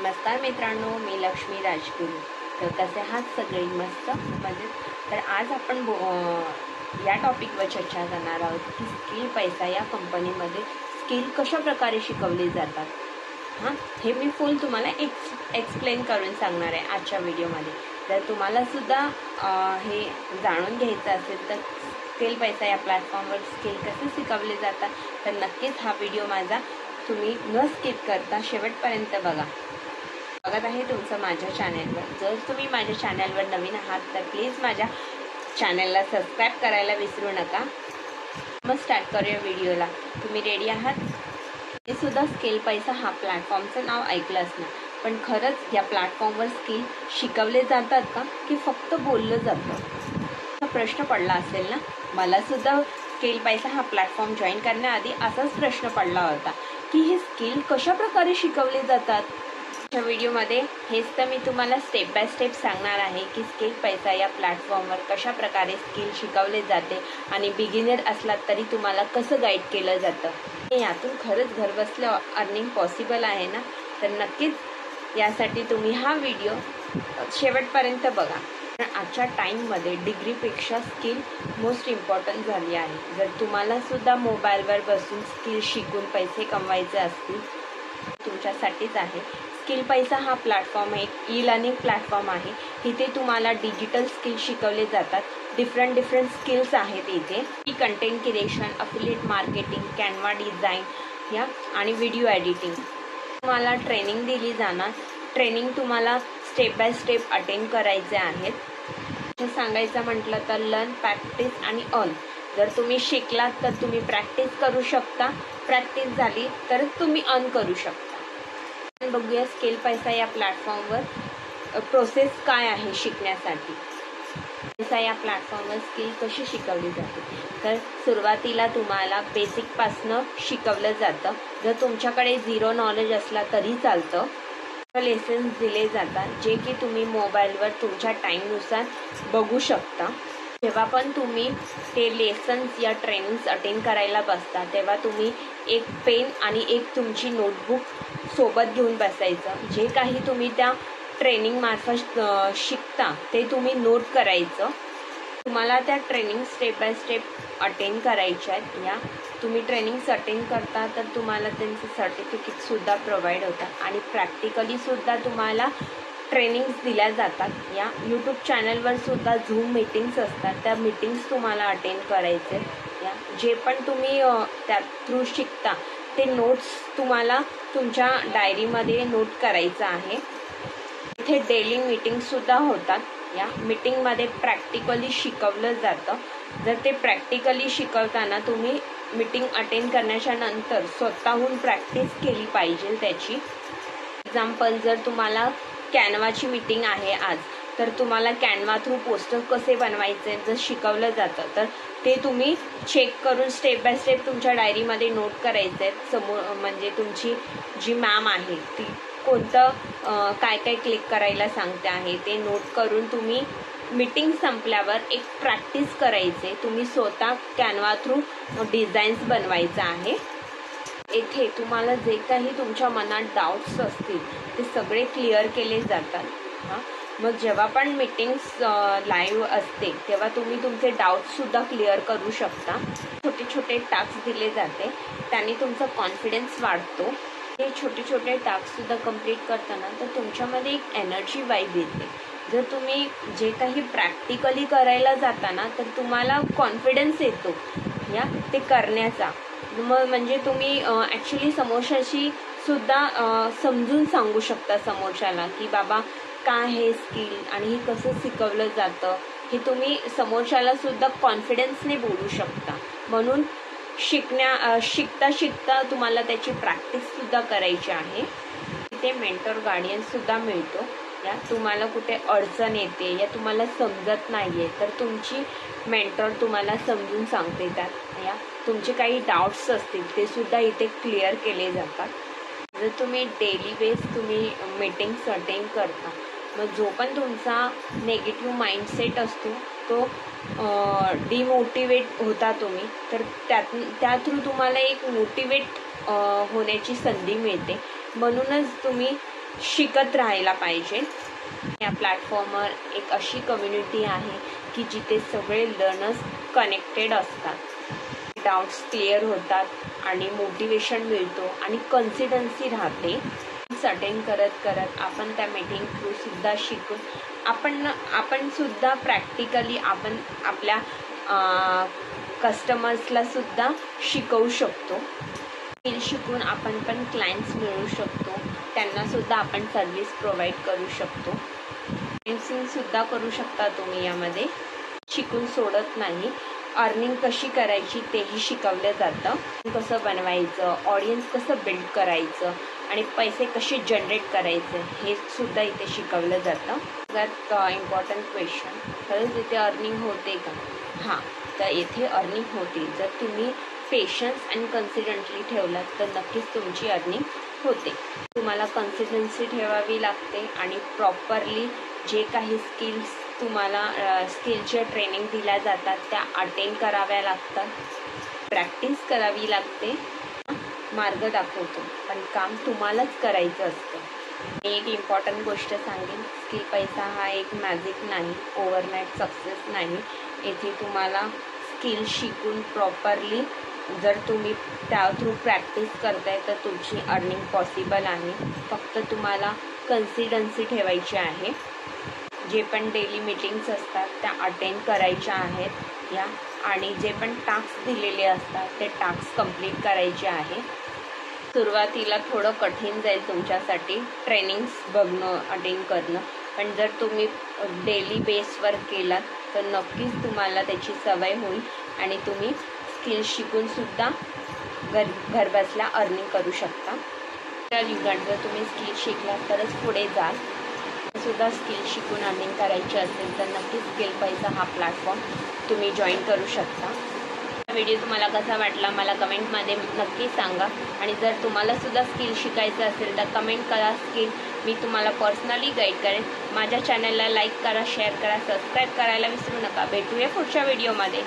नमस्कार मित्रांनो, मी लक्ष्मी राजगुरू. तर कसे आहात सगळे? मस्त म्हणजे तर आज आपण या टॉपिकवर चर्चा करणार आहोत की स्किल पैसा या कंपनीमध्ये स्किल कशा प्रकारे शिकवले जातात. हे मी फुल तुम्हाला एक्सप्लेन करून सांगणार आहे आजच्या व्हिडिओमध्ये. जर तुम्हाला सुद्धा हे जाणून घ्यायचं असेल तर स्किल पैसा या प्लॅटफॉर्मवर स्किल कसे शिकवले जातात तर नक्कीच हा व्हिडिओ माझा तुम्ही न स्किप करता शेवटपर्यंत बघत आहे तुमचं माझ्या चॅनलवर. जर तुम्ही माझ्या चॅनलवर नवीन आहात तर प्लीज माझ्या चॅनलला सबस्क्राईब करायला विसरू नका. मग स्टार्ट करूया व्हिडिओला. तुम्ही रेडी आहात? हे सुद्धा स्किल पैसा हा प्लॅटफॉर्मचं नाव ऐकलं असणार, पण खरंच या प्लॅटफॉर्मवर स्किल शिकवले जातात का की फक्त बोललं जातं? हा प्रश्न पडला असेल ना. मला सुद्धा स्किल पैसा हा प्लॅटफॉर्म जॉईन करण्याआधी असाच प्रश्न पडला होता की हे स्किल कशा प्रकारे शिकवले जातात. या व्हिडिओमध्ये हेच तर मी तुम्हाला स्टेप बाय स्टेप सांगणार आहे की स्किल पैसा या प्लॅटफॉर्मवर कशा प्रकारे स्किल शिकवले जाते आणि बिगिनर असलात तरी तुम्हाला कसं गाईड केलं जातं. यातून खरंच घरबसल्या अर्निंग पॉसिबल आहे ना. तर नक्कीच यासाठी तुम्ही हा व्हिडिओ शेवटपर्यंत बघा. आजच्या टाईममध्ये डिग्रीपेक्षा स्किल मोस्ट इम्पॉर्टंट झाली आहे. जर तुम्हाला सुद्धा मोबाईलवर बसून स्किल शिकून पैसे कमवायचे असतील तुमच्यासाठीच आहे. स्किल पैसा हा प्लॅटफॉर्म एक ई लर्निंग प्लॅटफॉर्म आहे. इथे तुम्हाला डिजिटल स्किल शिकवले जातात. डिफरंट स्किल्स आहेत इथे. Content creation, affiliate marketing, Canva design या आणि व्हिडिओ एडिटिंग तुम्हाला ट्रेनिंग दिली जाणार. ट्रेनिंग तुम्हाला स्टेप बाय स्टेप अटेंड करायचे आहेत. हे सांगायचं म्हटलं तर लर्न, प्रॅक्टिस आणि अर्न. जर तुम्ही शिकलात तर तुम्ही प्रॅक्टिस करू शकता. प्रॅक्टिस झाली तर तुम्ही अर्न करू शकता. बघूया स्किल पैसा या प्लॅटफॉर्मवर प्रोसेस काय आहे शिकण्यासाठी. पैसा या प्लॅटफॉर्मवर स्किल कशी शिकवली जाते तर सुरुवातीला तुम्हाला बेसिकपासनं शिकवलं जातं. जर तुमच्याकडे झिरो नॉलेज असला तरी चालतं. लेसन्स दिले जातात जे की तुम्ही मोबाईलवर तुमच्या टाईमनुसार बघू शकता. जेव्हा पण तुम्ही ते लेसन्स या ट्रेनिंग्स अटेंड करायला बसता तेव्हा तुम्ही एक पेन आणि एक तुमची नोटबुक सोबत घेऊन बसायचं. जे काही तुम्ही त्या ट्रेनिंगमार्फत शिकता ते तुम्ही नोट करायचं. तुम्हाला त्या training step by step attend करायच्या आहेत. या तुम्ही ट्रेनिंग्स अटेंड करता तर तुम्हाला त्यांचे सर्टिफिकेटसुद्धा प्रोव्हाइड होतात आणि प्रॅक्टिकलीसुद्धा तुम्हाला ट्रेनिंग्स दिल्या जातात. या यूट्यूब चॅनलवर सुद्धा झूम मीटिंग्स असतात. त्या मीटिंग्स तुम्हाला अटेंड करायचे. या जे पण तुम्ही त्या थ्रू शिकता ते नोट्स तुम्हाला तुमच्या डायरीमध्ये नोट करायचं आहे. इथे डेली मीटिंगसुद्धा होतात. या मीटिंगमध्ये प्रॅक्टिकली शिकवलं जातं. जर ते प्रॅक्टिकली शिकवताना तुम्ही मीटिंग अटेंड करण्याच्या नंतर स्वतःहून प्रॅक्टिस केली पाहिजे त्याची. एक्झाम्पल, जर तुम्हाला कॅनव्हाची मीटिंग आहे आज तर तुम्हाला कॅनव्हा थ्रू पोस्टर कसे बनवायचे जर शिकवलं जातं तर ते तुम्ही चेक करून स्टेप बाय स्टेप तुमच्या डायरीमध्ये नोट करायचे आहेत. म्हणजे तुमची जी मॅम आहे ती कोणतं काय क्लिक करायला सांगते आहे ते नोट करून तुम्ही मीटिंग संपल्यावर एक प्रॅक्टिस करायचे. तुम्ही स्वतः कॅनव्हा थ्रू डिझाईन्स बनवायचं आहे. येथे तुम्हाला जे काही तुमच्या मनात डाऊट्स असतील ते सगळे क्लिअर केले जातात. मग जेव्हा पण मीटिंग्स लाईव्ह असते तेव्हा तुम्ही तुमचे डाऊट्ससुद्धा क्लिअर करू शकता. छोटे टास्क दिले जाते त्याने तुमचा कॉन्फिडन्स वाढतो. हे छोटे टास्कसुद्धा कंप्लीट करताना तर तुमच्यामध्ये एक एनर्जी वाईब येते. जर तुम्ही जे काही प्रॅक्टिकली करायला जाता ना तर तुम्हाला कॉन्फिडन्स येतो या ते करण्याचा. म्हणजे तुम्ही ॲक्च्युली समोरच्याशी सुद्धा समजून सांगू शकता समोरच्याला की बाबा काय हे स्किल आणि हे कसं शिकवलं जातं हे तुम्ही समोरच्याला सुद्धा कॉन्फिडन्सने बोलू शकता. म्हणून शिकता तुम्हाला त्याची प्रॅक्टिससुद्धा करायची आहे. तिथे मेंटर गार्डियनसुद्धा मिळतो. या तुम्हाला कुठे अडचण येते या तुम्हाला समजत नाही आहे तर तुमची मेंटर तुम्हाला समजून सांगते. त्यात या तुमचे काही डाऊट्स असतील ते सुद्धा इथे क्लिअर केले जातात. जर तुम्ही डेली बेस तुम्ही मीटिंग्स अटेंड करता मग जो पण तुमचा नेगेटिव्ह माइंडसेट असतो तो डिमोटिवेट होता तुम्ही तर त्या थ्रू तुम्हाला एक मोटिवेट होण्याची संधी मिळते. म्हणूनच तुम्ही शिकत राहायला पाहिजे. या प्लॅटफॉर्मवर एक अशी कम्युनिटी आहे की जिथे सगळे लर्नर्स कनेक्टेड असतात, डाऊट्स क्लिअर होतात आणि मोटिवेशन मिळतो आणि कन्सिस्टन्सी राहते. अटेंड करत आपण त्या मीटिंग थ्रू सुद्धा शिकून आपण सुद्धा प्रॅक्टिकली आपण आपल्या कस्टमर्सला सुद्धा शिकवू शकतो. स्किल शिकून आपण पण क्लायंट्स मिळवू शकतो, त्यांना सुद्धा आपण सर्व्हिस प्रोव्हाइड करू शकतो. सुद्धा करू शकता तुम्ही. यामध्ये शिकून सोडत नाही, अर्निंग कशी करायची तेही शिकवलं जातं. कसं बनवायचं, ऑडियन्स कसं बिल्ड करायचं आणि पैसे कसे जनरेट करायचे हे सुद्धा इथे शिकवलं जातं. सगळ्यात इम्पॉर्टंट क्वेश्चन, खरंच इथे अर्निंग होते का? हां, तर येथे अर्निंग होते. जर तुम्ही पेशन्स आणि कन्सिस्टंटली ठेवलात तर नक्कीच तुमची अर्निंग होते. तुम्हाला कन्सिस्टन्सी ठेवावी लागते आणि प्रॉपरली जे काही स्किल्स तुम्हाला स्किलच्या ट्रेनिंग दिल्या जातात त्या अटेंड कराव्या लागतात, प्रॅक्टिस करावी लागते. मार्ग दाखवतो पण काम तुम्हालाच करायचं असतं. मी एक इम्पॉर्टंट गोष्ट सांगेन, स्किल पैसा हा एक मॅजिक नाही, ओव्हरनाईट सक्सेस नाही. येथे तुम्हाला स्किल शिकून प्रॉपरली जर तुम्ही त्या थ्रू प्रॅक्टिस करताय तर तुमची अर्निंग पॉसिबल आहे. फक्त तुम्हाला कन्सिस्टन्सी ठेवायची आहे. जे पण डेली मीटिंग्स असतात त्या अटेंड करायच्या आहेत या, आणि जे पण टास्क दिलेले असतात ते टास्क कंप्लीट करायचे आहे. सुरुवातीला थोडं कठीण जाईल तुमच्यासाठी ट्रेनिंग्स बघणं, अटेंड करणं, पण जर तुम्ही डेली बेसवर केलात तर नक्कीच तुम्हाला त्याची सवय होईल आणि तुम्ही स्किल शिकूनसुद्धा घरबसल्या अर्निंग करू शकता. त्या युगात जर तुम्ही स्किल शिकलात तरच पुढे जाल. सुद्धा स्किल शिकून अर्निंग करायची असेल तर नक्कीच स्किल पैसा हा प्लॅटफॉर्म तुम्ही जॉईन करू शकता. व्हिडिओ तुम्हाला कसा वाटला मला कमेंटमध्ये नक्की सांगा. आणि जर तुम्हालासुद्धा स्किल शिकायचं असेल तर कमेंट करा स्किल, मी तुम्हाला पर्सनली गाईड करेन. माझ्या चॅनलला लाईक करा, शेअर करा, सबस्क्राईब करायला विसरू नका. भेटूया पुढच्या व्हिडिओमध्ये.